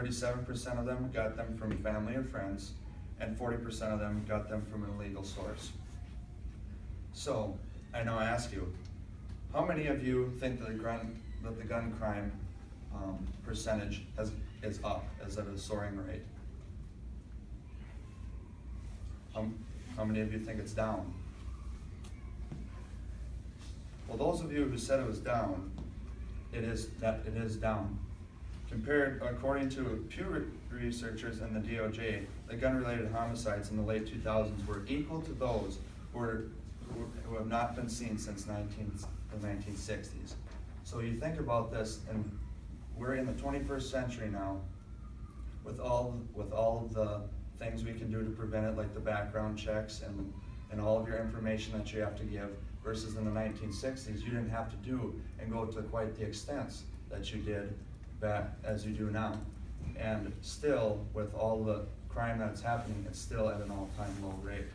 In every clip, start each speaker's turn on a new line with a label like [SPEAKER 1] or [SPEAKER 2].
[SPEAKER 1] 37% of them got them from family or friends, and 40% of them got them from an illegal source. So, I now ask you, how many of you think that the gun crime percentage is up, is at a soaring rate? How many of you think it's down? Well, those of you who said it was down, it is down. According to Pew researchers and the DOJ, the gun-related homicides in the late 2000s were equal to those who have not been seen since the 1960s. So you think about this, and we're in the 21st century now, with all of the things we can do to prevent it, like the background checks and all of your information that you have to give, versus in the 1960s, you didn't have to do and go to quite the extents that you did back as you do now. And still, with all the crime that's happening, it's still at an all-time low rate.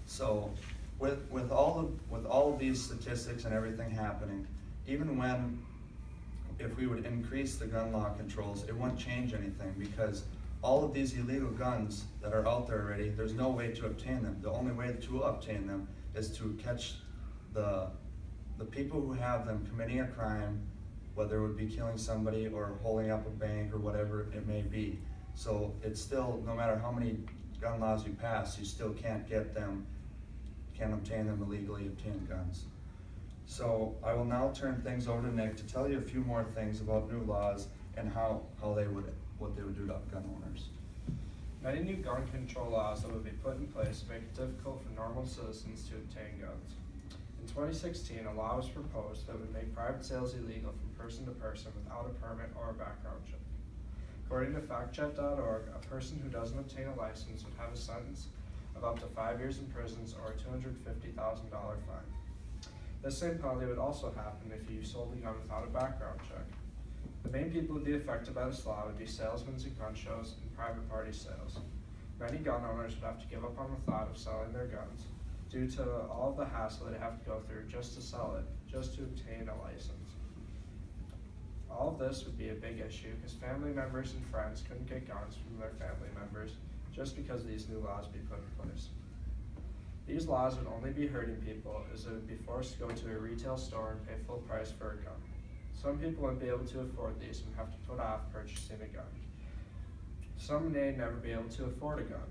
[SPEAKER 1] So with all of these statistics and everything happening, even if we would increase the gun law controls, it wouldn't change anything, because all of these illegal guns that are out there already, there's no way to obtain them. The only way to obtain them is to catch the people who have them committing a crime, whether it would be killing somebody or holding up a bank or whatever it may be. So it's still, no matter how many gun laws you pass, you still can't obtain them illegally obtained guns. So I will now turn things over to Nick to tell you a few more things about new laws and what they would do to gun owners.
[SPEAKER 2] Many new gun control laws that would be put in place to make it difficult for normal citizens to obtain guns. In 2016, a law was proposed that would make private sales illegal from person to person without a permit or a background check. According to factcheck.org, a person who doesn't obtain a license would have a sentence of up to 5 years in prison or a $250,000 fine. This same penalty would also happen if you sold a gun without a background check. The main people who would be affected by this law would be salesmen at gun shows and private party sales. Many gun owners would have to give up on the thought of selling their guns due to all of the hassle they have to go through just to sell it, just to obtain a license. All of this would be a big issue because family members and friends couldn't get guns from their family members just because these new laws would be put in place. These laws would only be hurting people as they would be forced to go to a retail store and pay full price for a gun. Some people wouldn't be able to afford these and have to put off purchasing a gun. Some may never be able to afford a gun.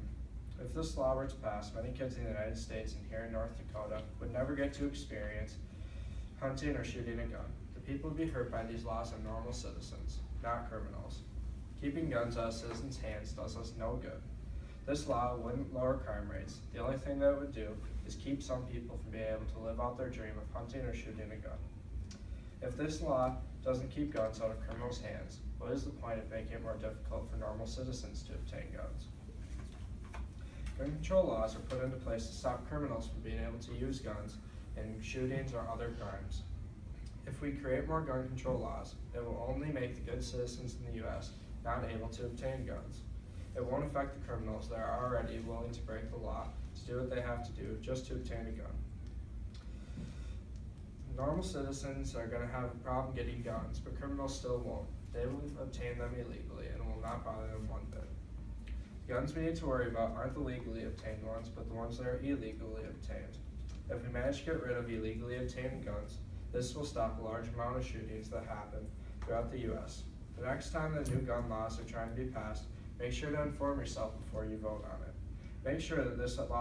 [SPEAKER 2] If this law were to pass, many kids in the United States and here in North Dakota would never get to experience hunting or shooting a gun. The people who would be hurt by these laws are normal citizens, not criminals. Keeping guns out of citizens' hands does us no good. This law wouldn't lower crime rates. The only thing that it would do is keep some people from being able to live out their dream of hunting or shooting a gun. If this law doesn't keep guns out of criminals' hands, what is the point of making it more difficult for normal citizens to obtain guns? Gun control laws are put into place to stop criminals from being able to use guns in shootings or other crimes. If we create more gun control laws, it will only make the good citizens in the U.S. not able to obtain guns. It won't affect the criminals that are already willing to break the law to do what they have to do just to obtain a gun. Normal citizens are going to have a problem getting guns, but criminals still won't. They will obtain them illegally and will not bother them one bit. The guns we need to worry about aren't the legally obtained ones, but the ones that are illegally obtained. If we manage to get rid of illegally obtained guns, this will stop a large amount of shootings that happen throughout the U.S. The next time the new gun laws are trying to be passed, make sure to inform yourself before you vote on it. Make sure that this law